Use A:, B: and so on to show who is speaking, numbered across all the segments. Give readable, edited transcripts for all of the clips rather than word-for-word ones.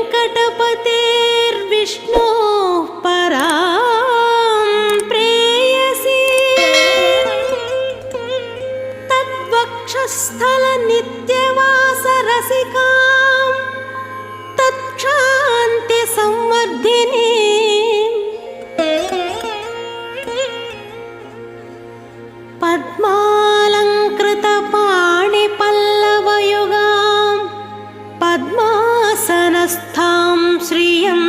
A: वेङ्कटपतेर्विष्णोः परां प्रेयसी तद्वक्षस्थलनित्यवासरसिकां तत्क्षान्तिसंवर्धिनी पद्मालङ्कृतपाणिपल्लवयुगां पद्मासनस्थां श्रियं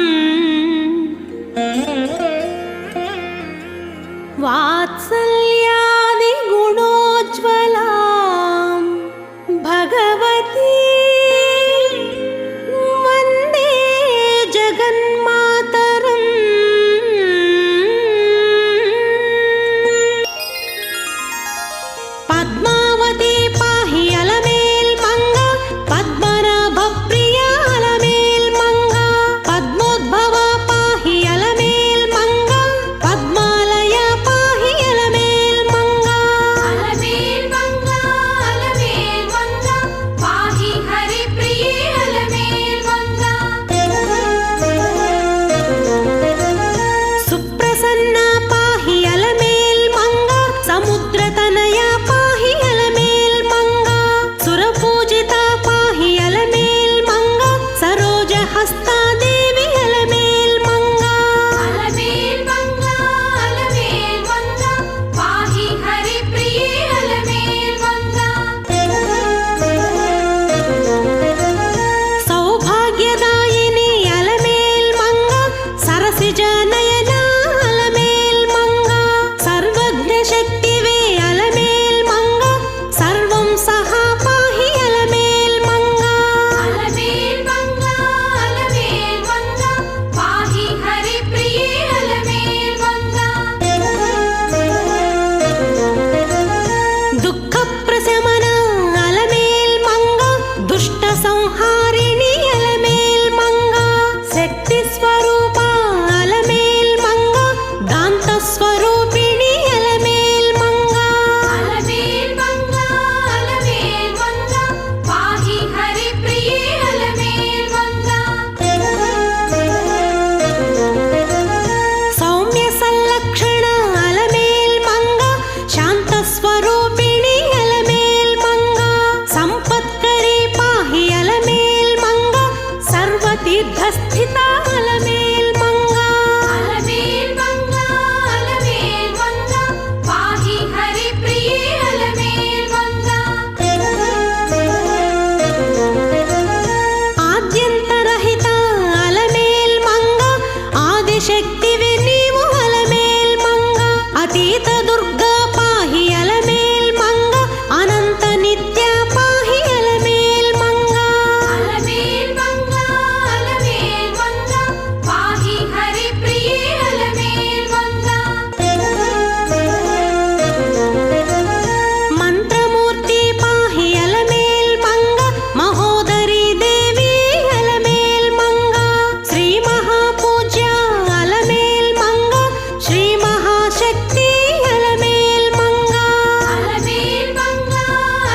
A: वात्सल्यादिगुणोज्ज्वलां भगवती वन्दे जगन्मातरम्। पद्मावती पाहि अलमेल्मङ्गा पद्मनाभप्रिया अलमेल्मङ्गा पद्मोद्भवा पाहि अलमेल्मङ्गा पद्मालया पाहि अलमेल्मङ्गा
B: अलमेल्मङ्गा अलमेल्मङ्गा पाहि हरिप्रिये अलमेल्मङ्गा
A: सुप्रसन्ना पाहि अलमेल्मङ्गा समुद्रतनया पाहि अलमेल्मङ्गा सुरपूजिता पाहि अलमेल्मङ्गा सरोजहस्ता देवी अलमेल्मङ्गा
B: अलमेल्मङ्गा अलमेल्मङ्गा पाहि हरिप्रिये अलमेल्मङ्गा
A: सौभाग्यदायिनी अलमेल्मङ्गा सरसिजनयना अलमेल्मङ्गा सर्वज्ञशक्तिवे अलमेल्मङ्गा सर्वं सहा पाहि अलमेल्मङ्गा
B: अलमेल्मङ्गा अलमेल्मङ्गा पाहि हरिप्रिये अलमेल्मङ्गा
A: दुःखप्रशमना अलमेल्मङ्गा दुष्टसंहारिणी अलमेल्मङ्गा शक्तिस्वरूपा अलमेल्मङ्गा दान्तस्वरूपिणी अलमेल्मङ्गा
B: अलमेल्मङ्गा अलमेल्मङ्गा पाहि हरिप्रिये अलमेल्मङ्गा
A: सौम्यसल्लक्षणा अलमेल्मङ्गा शान्तस्वरूपिणी अलमेल्मङ्गा सम्पत्करी पाहि अलमेल्मङ्गा सर्वतीर्थस्थिता अलमेल्मङ्गा
B: अलमेल्मङ्गा अलमेल्मङ्गा पाहि हरिप्रिये अलमेल्मङ्गा
A: आद्यन्तरहिता अलमेल्मङ्गा आदिशक्तिवे नीवु अलमेल्मङ्गा अतीतदुर्गा पाहि अलमेल्मङ्गा अनन्तनित्या पाहि अलमेल्मङ्गा
B: अलमेल्मङ्गा अलमेल्मङ्गा पाहि हरिप्रिये अलमेल्मङ्गा
A: मन्त्रमूर्ति पाहि अलमेल्मङ्गा महोदरी देवी अलमेल्मङ्गा श्रीमहापूज्या अलमेल्मङ्गा श्रीमहाशक्ति अलमेल्मङ्गा
B: अलमेल्मङ्गा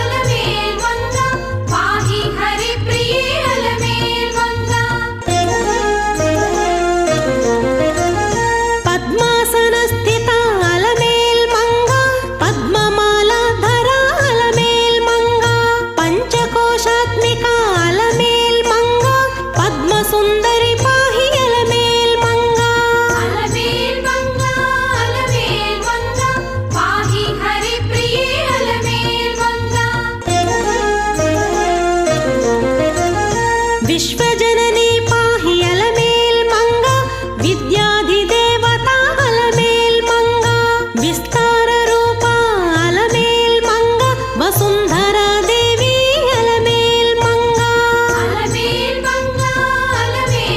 B: अलमेल्मङ्गा पाहि हरिप्रिये अलमेल्मङ्गा
A: पद्मासनस्थिता अलमेल्मङ्गा पद्ममालाधरा अलमेल्मङ्गा पञ्चकोशात्मिका अलमेल्मङ्गा पद्मसुन्दरि पाहि अलमेल्मङ्गा
B: अलमेल्मङ्गा अलमेल्मङ्गा पाहि हरिप्रिये अलमेल्मङ्गा
A: विश्वजननी पाहि अलमेल्मङ्गा विद्याधिदेवता अलमेल्मङ्गा विस्ताररूपा अलमेल्मङ्गा वसुन्धरा देवी अलमेल्मङ्गा
B: अलमेल्मङ्गा अलमेल्मङ्गा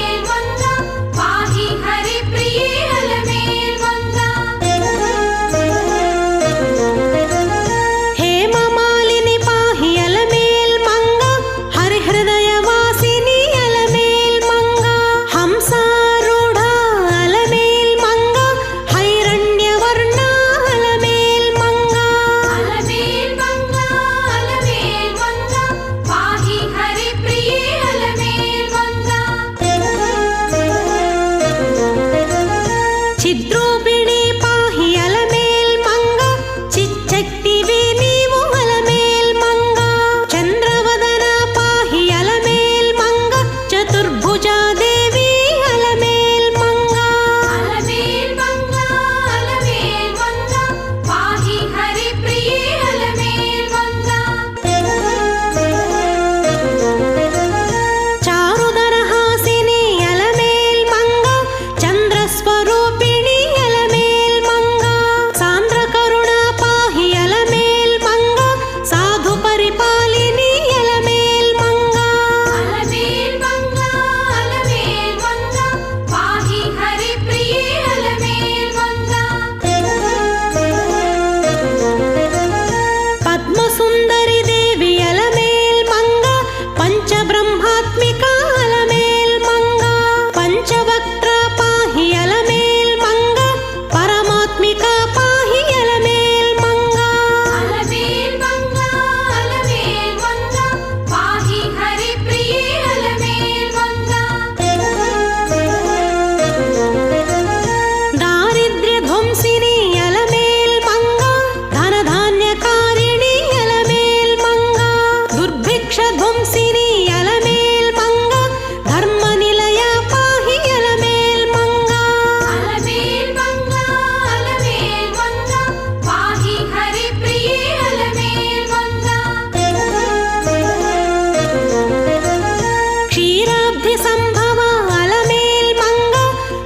A: ಸಂಭವ ಅಲಮೇಲ್ ಮಂಗ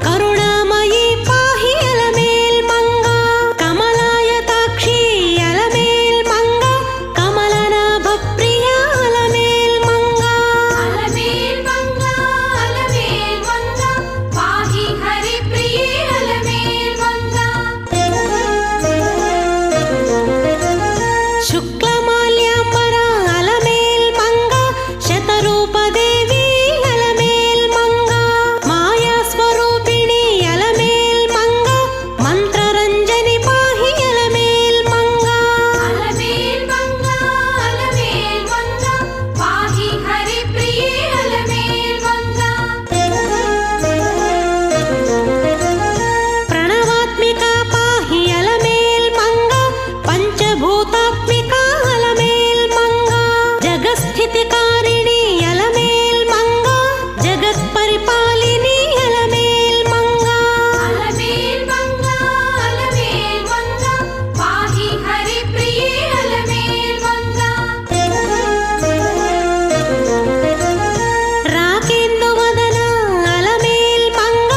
A: ಕರುಣಾಮಯಿ ಪಾಹಿ ಅಲಮೇಲ್ ಮಂಗ ಕಮಲಾಯತಾಕ್ಷಿ ಅಲಮೇಲ್ ಮಂಗ ಕಮಲನಾಭ ಪ್ರಿಯ ಅಲಮೇಲ್ ಮಂಗ
B: ಅಲಮೇಲ್ ಮಂಗ ಅಲಮೇಲ್ ಮಂಗ ಪಾಹಿ ಹರಿಪ್ರಿಯೇ ಅಲಮೇಲ್ ಮಂಗ
A: ಶುಕ್ಲಮಾಲ್ಯಾಂಬರ ಅಲಮೇಲ್ ಮಂಗ ಶತರೂಪ ದೇವಿ ಅಲಮೇಲ್ ಮಂಗ ಮಾಯಾ ಸ್ವರೂಪಿಣಿ ಅಲಮೇಲ್ ಮಂಗ ಮಂತ್ರರಂಜನಿ ಪಾಹಿ ಅಲಮೇಲ್ ಮಂಗ
B: ಅಲಮೇಲ್ ಮಂಗ ಅಲಮೇಲ್ ಮಂಗ ಪಾಹಿ ಹರಿಪ್ರಿಯೇ ಅಲಮೇಲ್ ಮಂಗ
A: ಪ್ರಣವಾತ್ಮಿಕ ಪಾಹಿ ಅಲಮೇಲ್ ಮಂಗ ಪಂಚಭೂತಾತ್ಮಿಕ ಅಲಮೇಲ್ ಮಂಗ ಜಗಸ್ಥಿತಿಕಾರಿಣಿ ಅಲಮೇಲ್ ಮಂಗ ಜಗತ್ ಪರಿಪಾಲಿನಿ ಅಲಮೇಲ್ ಮಂಗ
B: ಅಲಮೇಲ್ ಮಂಗ ಅಲಮೇಲ್ ಮಂಗ ಪಾಹಿ ಹರಿಪ್ರಿಯೇ ಅಲಮೇಲ್ ಮಂಗ
A: ರಾಕೇಂದುವದನ ಅಲಮೇಲ್ ಮಂಗ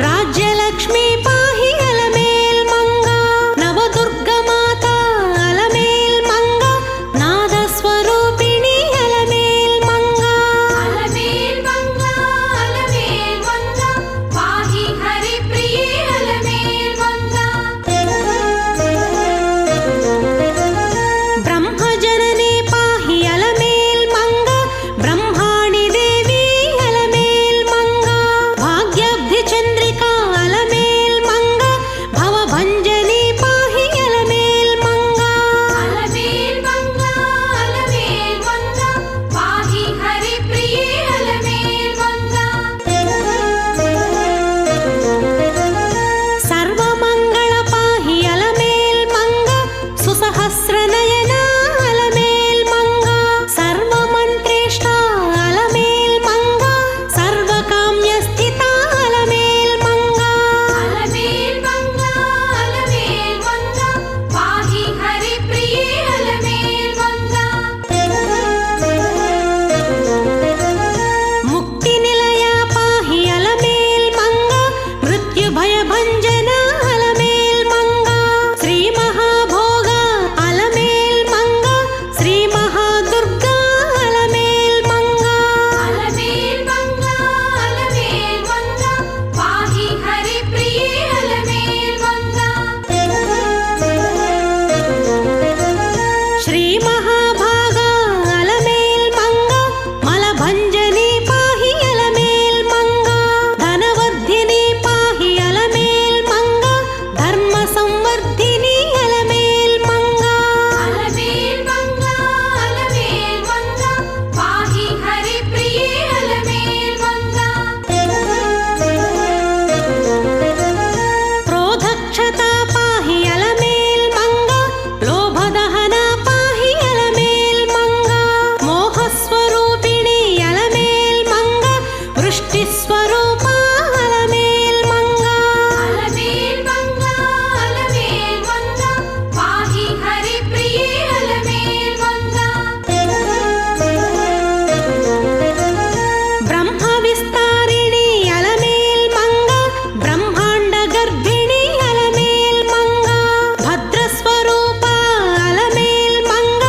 A: ರಾಜ್ಯಲಕ್ಷ್ಮೀ ಪಾಹಿ ಅಲಮೇಲ್ ಮಂಗ ನವದುರ್ಗ ಮಾತಾ ಅಲಮೇಲ್ ಮಂಗ ನಾದ ಸ್ವರೂಪಿಣಿ ಅಲಮೇಲ್ ಮಂಗ
B: ಅಲಮೇಲ್ ಮಂಗ ಅಲಮೇಲ್ ಮಂಗ ಪಾಹಿ ಹರಿಪ್ರಿಯೇ ಅಲಮೇಲ್ ಮಂಗ
A: ಬ್ರಹ್ಮಜನನಿ ಪಾಹಿ ಅಲಮೇಲ್ ಮಂಗ ಬ್ರಹ್ಮಾಣಿ ದೇವಿ ಅಲಮೇಲ್ ಮಂಗ ಭಾಗ್ಯಾಬ್ಧಿ ಚಂದ್ರಿಕಾ ಅಲಮೇಲ್ ಮಂಗ ಭವಭಂಜನಿ ಪಾಹಿ ಅಲಮೇಲ್ ಮಂಗ
B: ಅಲಮೇಲ್ ಮಂಗ ಅಲಮೇಲ್ ಮಂಗ ಪಾಹಿ ಹರಿಪ್ರಿಯೇ ಅಲಮೇಲ್ ಮಂಗ
A: ಸರ್ವಮಂಗಳ ಪಾಹಿ ಅಲಮೇಲ್ ಮಂಗ ಸುಸಹಸ್ರನಯನ ಅಲಮೇಲ್ ಮಂಗ ಸರ್ವಮಂತ್ರೇಷ್ಟ ಅಲಮೇಲ್ ಮಂಗ ಸರ್ವಕಾಮ್ಯ ಸ್ಥಿತ ಅಲಮೇಲ್ ಮಂಗ
B: ಅಲಮೇಲ್ ಮಂಗ ಅಲಮೇಲ್ ಮಂಗ ಪಾಹಿ ಹರಿಪ್ರಿಯೇ ಅಲಮೇಲ್ ಮಂಗ
A: ಮುಕ್ತಿ ನಿಲಯ ಪಾಹಿ ಅಲಮೇಲ್ ಮಂಗ ಮೃತ್ಯು ಭಯ ಭಂಜನ ಅಲಮೇಲ್ ಮಂಗ ಶ್ರೀ ಮಹಾಭೋಗ ಅಲಮೇಲ್ ಮಂಗ ಶ್ರೀ ಮಹಾದುರ್ಗಾ ಅಲಮೇಲ್ ಮಂಗ
B: ಅಲಮೇಲ್ ಮಂಗ ಅಲಮೇಲ್ ಮಂಗ ಪಾಹಿ ಹರಿಪ್ರಿಯೇ ಅಲಮೇಲ್ ಮಂಗ
A: ಶ್ರೀ ಮಹಾಭಾಗ ಅಲಮೇಲ್ ಮಂಗ ಮಲಭಂಜನಿ ಪಾಹಿ ಅಲಮೇಲ್ ಮಂಗ ಧನವರ್ಧಿನಿ ಪಾಹಿ ಅಲಮೇಲ್ ಮಂಗ ಧರ್ಮ ಸಂವರ್ಧಿನಿ ಅಲಮೇಲ್ ಮಂಗ
B: ಅಲಮೇಲ್ ಮಂಗ ಅಲಮೇಲ್ ಮಂಗ ಪಾಹಿ ಹರಿಪ್ರಿಯೇ ಅಲಮೇಲ್ ಮಂಗ
A: ಕ್ರೋಧಕ್ಷತಾ ಪಾಹಿ ಅಲಮೇಲ್ ಮಂಗ ಲೋಭದಹನ ಪಾಹಿ ಅಲಮೇಲ್ ಮಂಗ ಮೋಹಸ್ವರೂಪಿಣಿ ಅಲಮೇಲ್ ಮಂಗ ವೃಷ್ಟಿ ಸ್ವರೂಪ ಅಲಮೇಲ್ ಮಂಗ
B: ಅಲಮೇಲ್ ಮಂಗ ಅಲಮೇಲ್ ಮಂಗ ಪಾಹಿ ಹರಿಪ್ರಿಯೇ ಅಲಮೇಲ್ ಮಂಗ
A: ಬ್ರಹ್ಮ ವಿಸ್ತಾರಿಣಿ ಅಲಮೇಲ್ ಮಂಗ ಬ್ರಹ್ಮಾಂಡ ಗರ್ಭಿಣಿ ಅಲಮೇಲ್ ಮಂಗ ಭದ್ರ ಸ್ವರೂಪ ಅಲಮೇಲ್ ಮಂಗ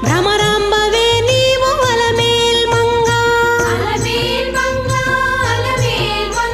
A: ಭ್ರಮರಾಂಬವೇ ನೀವು ಅಲಮೇಲ್ ಮಂಗ
B: ಅಲಮೇಲ್ ಮಂಗ ಅಲಮೇಲ್ ಮಂಗ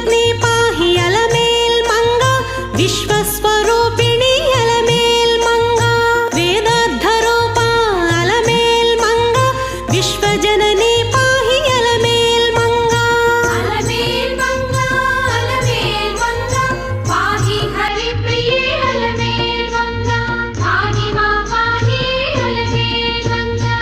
A: विश्वजननी पाहि अलमेल् मंगा विश्वस्वरूपिणी अलमेल् मंगा वेदार्थरूपा अलमेल् मंगा विश्वजननी पाहि अलमेल् मंगा
B: अलमेल् मंगा अलमेल् मंगा पाहि हरिप्रिये अलमेल् मंगा पाहि मां पाहि अलमेल् मंगा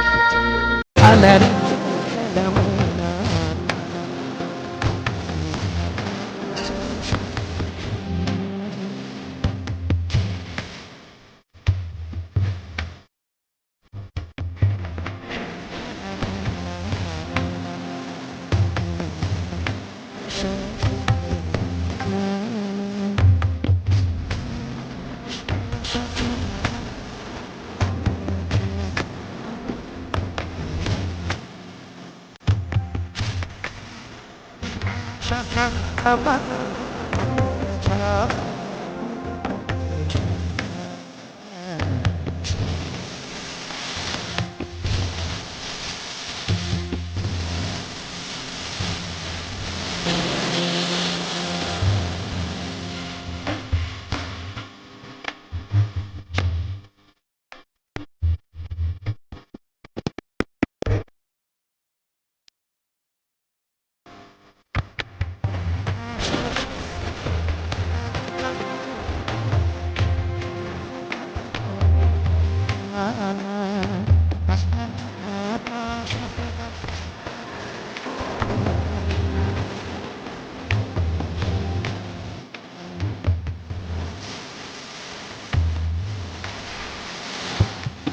C: Shaka